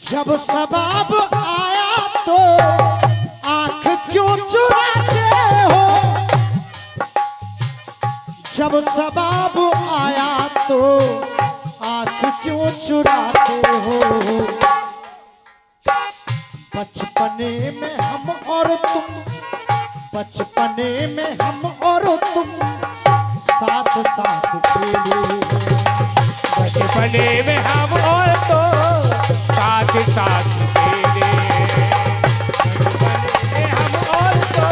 जब सबाब आया तो आंख क्यों चुराते हो? जब सबाब आया तो आंख क्यों चुराते हो? बचपने में हम और तुम, बचपने में हम और तुम साथ साथ खेले। बचपने में हम और तो साथ साथ खेले। बचपने में हम और तो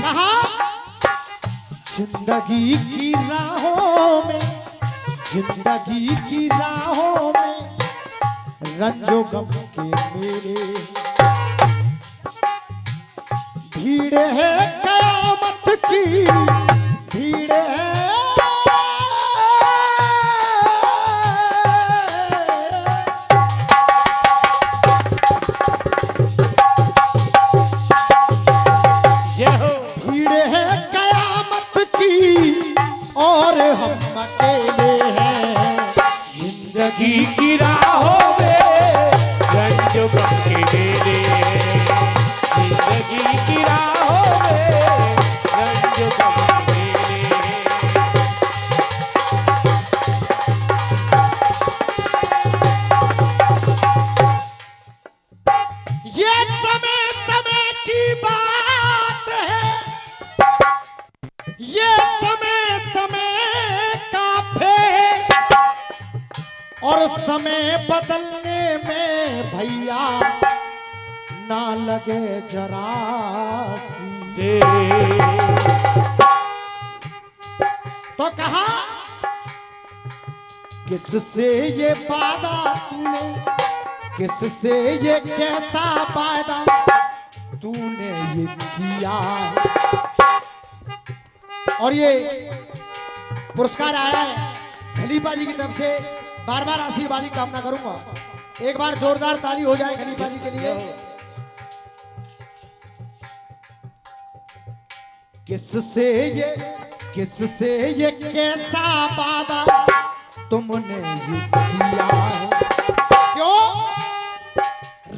कहा जिंदगी की राहों में, जिंदगी की राहों में रंजो गम के मेरे। भीड़ है कयामत की, भीड़ है जय हो। भीड़ है कयामत की और हम अकेले हैं। जिंदगी की राहों में रंजो गम के मेले। जिंदगी की राहों में रंजो गम के मेले। ये समय समय की बात है, ये समय समय का फेर, और समय बदलने में भैया ना लगे जरा सी। तो कहा किससे ये वादा तूने, किससे ये कैसा वादा तूने ये किया? और ये पुरस्कार आया है खलीफा जी की तरफ से। बार बार आशीर्वाद की कामना करूंगा। एक बार जोरदार ताली हो जाए खलीफा जी के लिए। किससे ये कैसा वादा तुमने ये किया? क्यों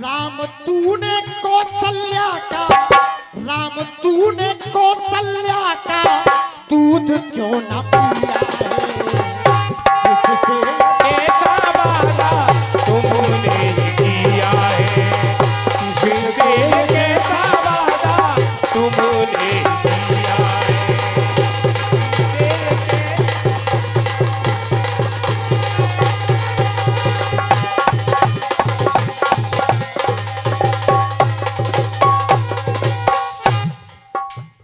राम तूने कौशल्या का, राम तूने कौशल्या का दूध क्यों ना पिया है? किससे ऐसा वादा तुमने किया है? किससे कैसा वादा तुमने किया है?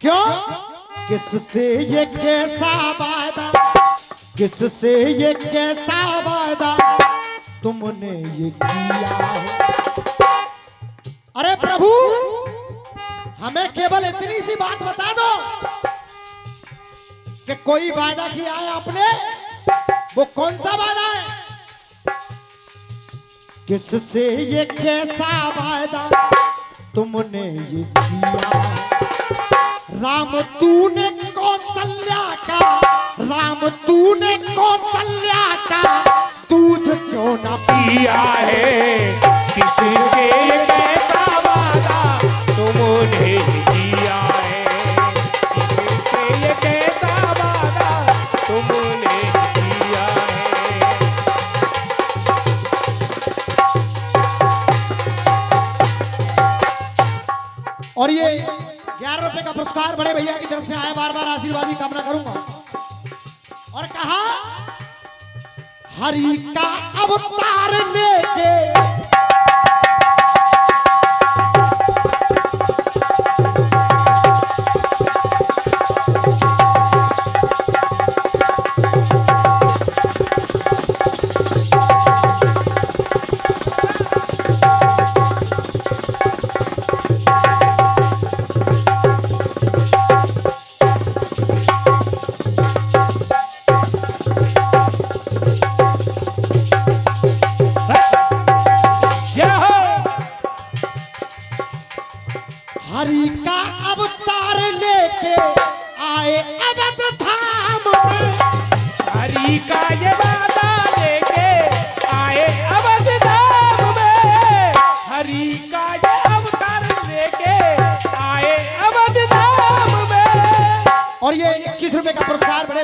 क्यों किससे ये कैसा वादा, किससे ये कैसा वादा तुमने ये किया है? अरे प्रभु हमें केवल इतनी सी बात बता दो कि कोई वादा किया है आपने, वो कौन सा वादा है? किससे ये कैसा वादा तुमने ये किया है? राम तूने कौशल्या का, राम तूने कौशल्या का दूध क्यों ना किया है? किससे कैसा वादा तुमने किया है? किससे कैसा वादा तुमने किया है? और ये 11 रुपए का पुरस्कार बड़े भैया की तरफ से आया। बार बार आशीर्वाद की कामना करूंगा। और कहा हरि का अवतार लेके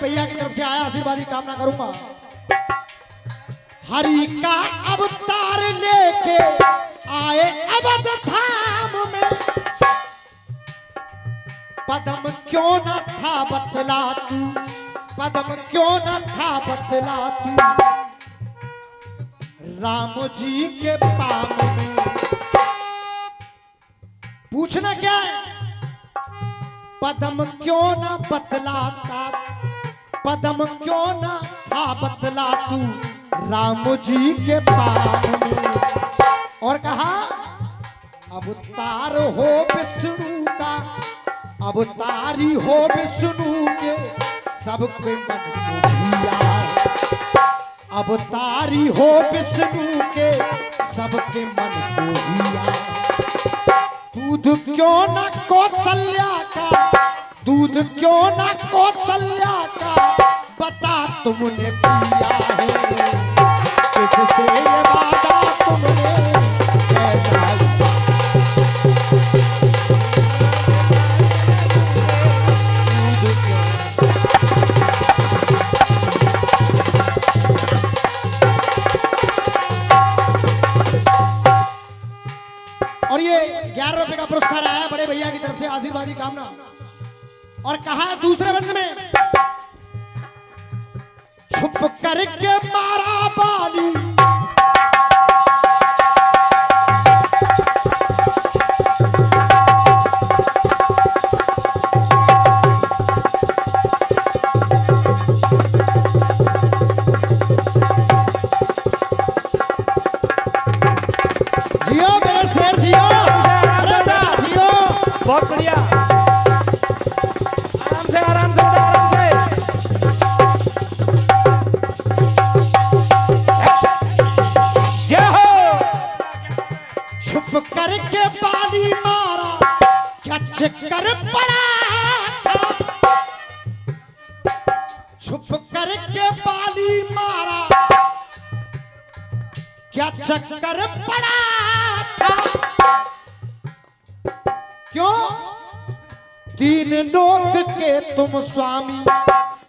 बड़े भैया की तरफ से आया आशीर्वाद की कामना करूंगा। हरि का अवतार लेके आए अवध धाम में, पद्म क्यों न था बतला तू, पद्म क्यों न था बतला तू, राम जी के पाम में। पूछना क्या है? पद्म क्यों न बतलाता, पद्म क्यों न था बतला तू, राम जी के पाम में। और कहा अवतार हो विष्णु का, अवतारी हो विष्णु के, सबके मन को भिया। अवतारी हो विष्णु के, सबके मन को भिया। दूध क्यों न कौशल्या का, दूध क्यों न कौशल्या का, बता तुमने पिया है, किससे ये वादा तुमने कैसा। और ये 11 रुपए का पुरस्कार आया बड़े भैया की तरफ से, आशीर्वाद की कामना। और कहा दूसरे बंद में, छुप करके मारा बाली, जियो मेरे शेर जियो, अरे बेटा जियो। बहुत बढ़िया, आराम से आराम से आराम से। जय हो। छुप करके बाली मारा, क्या चक्कर पड़ा था, छुप करके बाली मारा, क्या चक्कर पड़ा था। क्यों? तीन लोक के तुम स्वामी,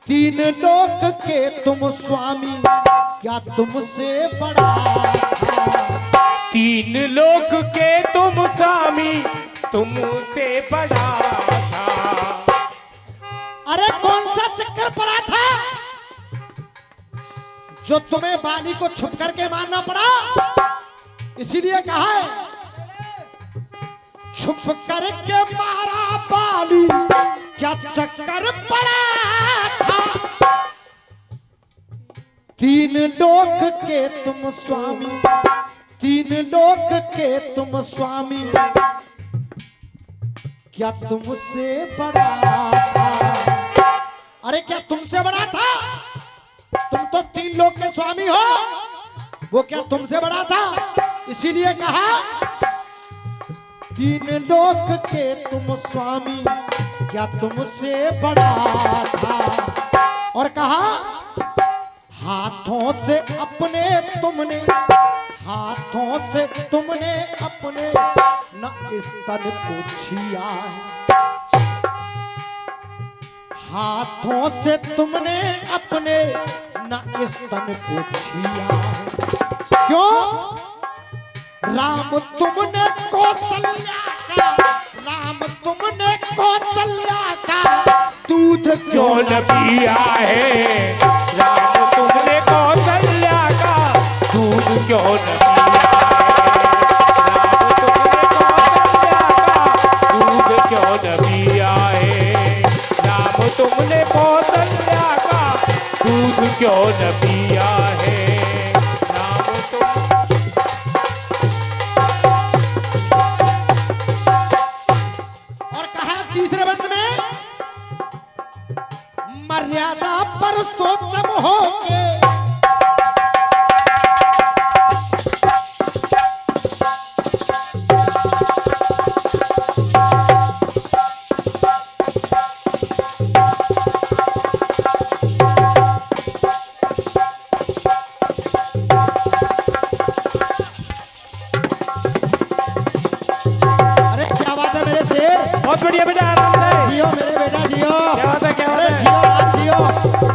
तीन लोक के तुम स्वामी, क्या तुमसे बड़ा था। तीन लोक के तुम स्वामी, तुमसे बड़ा था। अरे कौन सा चक्कर पड़ा था जो तुम्हें बाली को छुप करके मारना पड़ा? इसीलिए कहा है छुप करके मारा बाली, क्या चक्कर पड़ा था। तीन लोक के तुम स्वामी, तीन लोक के तुम स्वामी, क्या तुमसे बड़ा था। अरे क्या तुमसे बड़ा था? तुम तो तीन लोक के स्वामी हो, वो क्या तुमसे बड़ा था? इसीलिए कहा तीन लोक के तुम स्वामी, क्या तुमसे बड़ा था। और कहा हाथों से अपने तुमने, हाथों से तुमने अपने न स्तन को छिया है। हाथों से तुमने अपने न स्तन को छिया है। क्यों? राम तुमने कौशल्या का, राम तुमने कौशल्या का दूध क्यों न पिया है। राम तुमने कौशल्या का दूध क्यों न पिया है। राम तुमने कौशल्या का दूध क्यों न पिया है। राम तुमने तीसरे बंद में मर्यादा पुरुषोत्तम होके बहुत बढ़िया बेटा, आराम से जियो मेरे बेटा जियो। क्या बात है, क्या बात अरे है। जियो लाल जियो।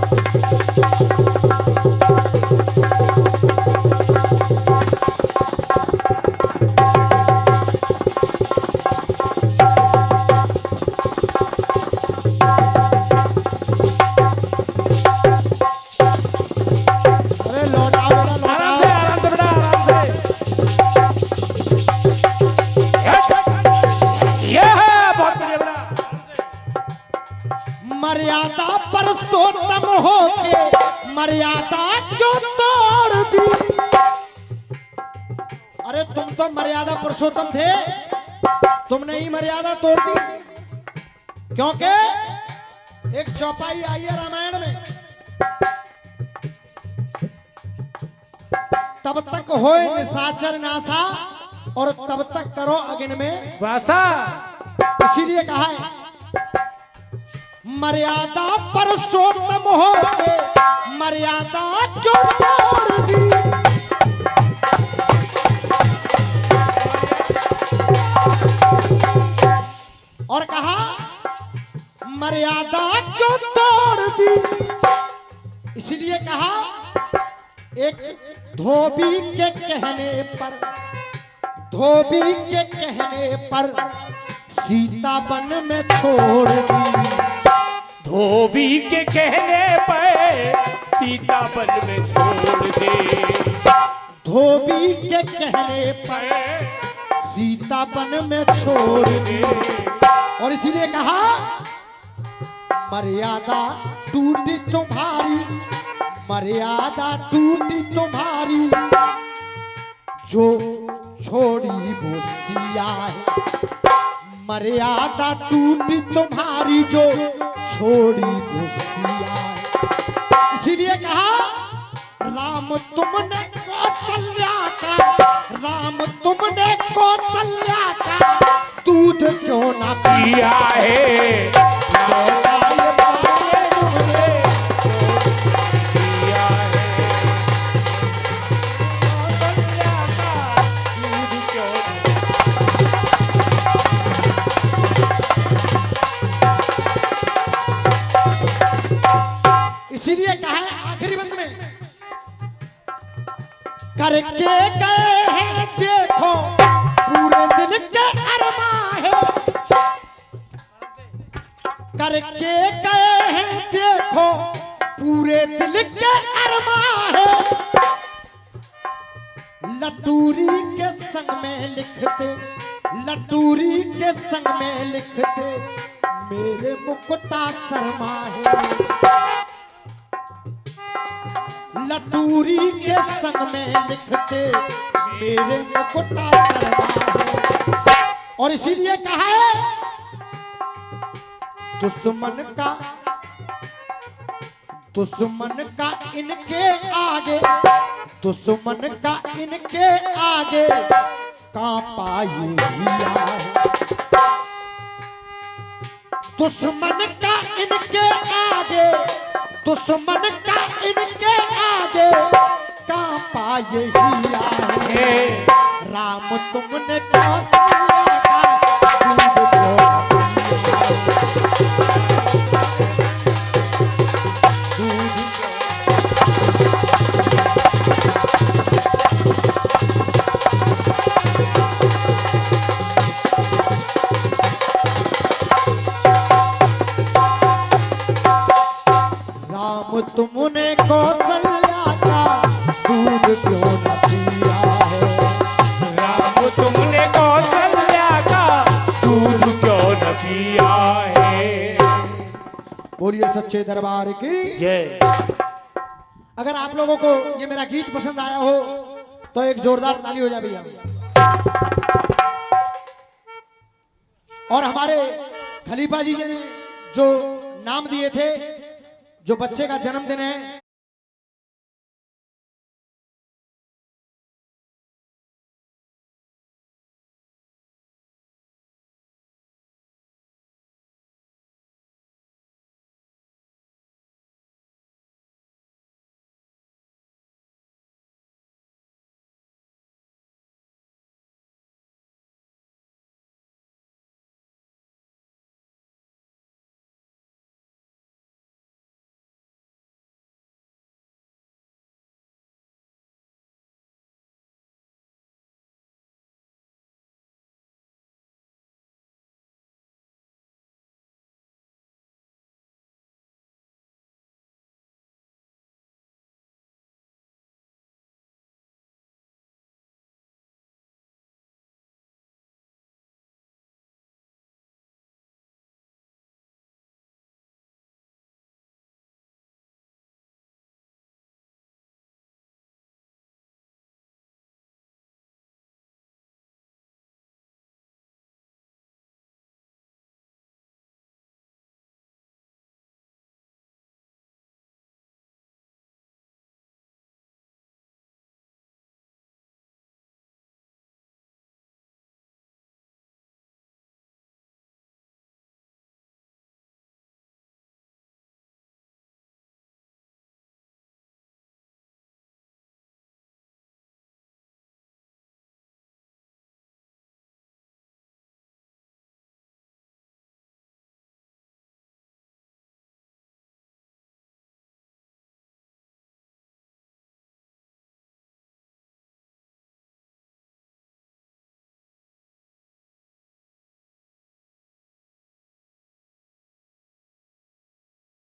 मर्यादा क्यों तोड़ दी। अरे तुम तो मर्यादा पुरुषोत्तम थे, तुमने ही मर्यादा तोड़ दी। क्योंकि एक चौपाई आई है रामायण में, तब तक होए निशाचर नासा और तब तक करो अग्नि में वासा। इसीलिए कहा है मर्यादा पुरुषोत्तम हो के मर्यादा क्यों तोड़ दी। और कहा मर्यादा क्यों तोड़ दी। इसलिए कहा एक धोबी के कहने पर, धोबी के कहने पर सीता वन में छोड़ दी। धोबी के कहने पर सीता वन में छोड़ दे। धोबी के कहने पर सीता वन में छोड़ दी। और इसीलिए कहा मर्यादा टूटी तुम्हारी, मर्यादा टूटी तुम्हारी, जो छोड़ी वो सिया है। मर्यादा टूटी तुम्हारी, जो छोड़ी वो सिया है। इसीलिए कहा राम तुमने कौशल्या का, राम तुमने कौशल्या का दूध क्यों ना पिया है। इसीलिए कहा है आखिरी बंद में करके गए हैं देखो पूरे दिल के अरमा है। करके गए हैं देखो पूरे दिल के अरमा है। लटूरी के संग में लिखते, लटूरी के संग में लिखते मेरे मुकुटा शर्मा है। लटूरी के संग में लिखते मेरे मुकुटा शर्मा है। और इसीलिए कहा है दुश्मन का, दुश्मन का इनके आगे, दुश्मन का इनके आगे कांपा ये हिया है। दुश्मन का इनके आगे, दुश्मन का इनके आगे कांपा ये हिया है। राम तुमने कौशल्या का दूध तुमने कौशल्या का दूध क्यों न पिया है। राम तुमने कौशल्या का दूध क्यों न पिया है। बोलिए सच्चे दरबार की जय। अगर आप लोगों को ये मेरा गीत पसंद आया हो तो एक जोरदार ताली हो जाए भैया। और हमारे खलीफा जी ने जो नाम दिए थे, जो बच्चे का जन्मदिन है